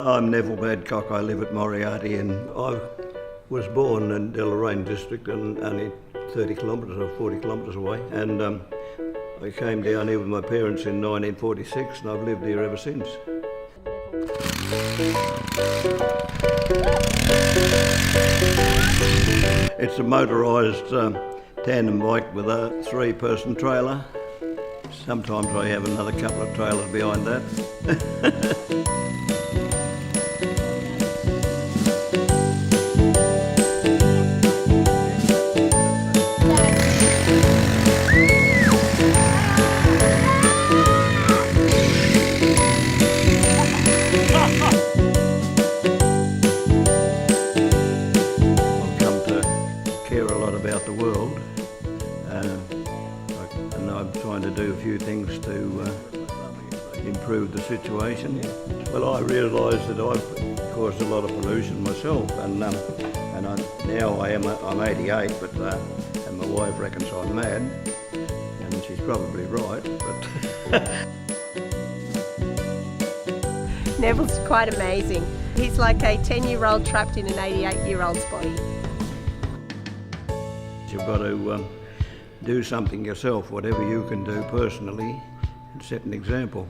I'm Neville Badcock. I live at Moriarty, and I was born in Deloraine district and only 30 kilometres or 40 kilometres away, and I came down here with my parents in 1946 and I've lived here ever since. It's a motorised tandem bike with a 3-person trailer. Sometimes I have another couple of trailers behind that. About the world, and I'm trying to do a few things to improve the situation. Well, I realise that I've caused a lot of pollution myself, and now I'm 88, but and my wife reckons I'm mad, and she's probably right. But Neville's quite amazing. He's like a 10-year-old trapped in an 88-year-old's body. You've got to do something yourself, whatever you can do personally, and set an example.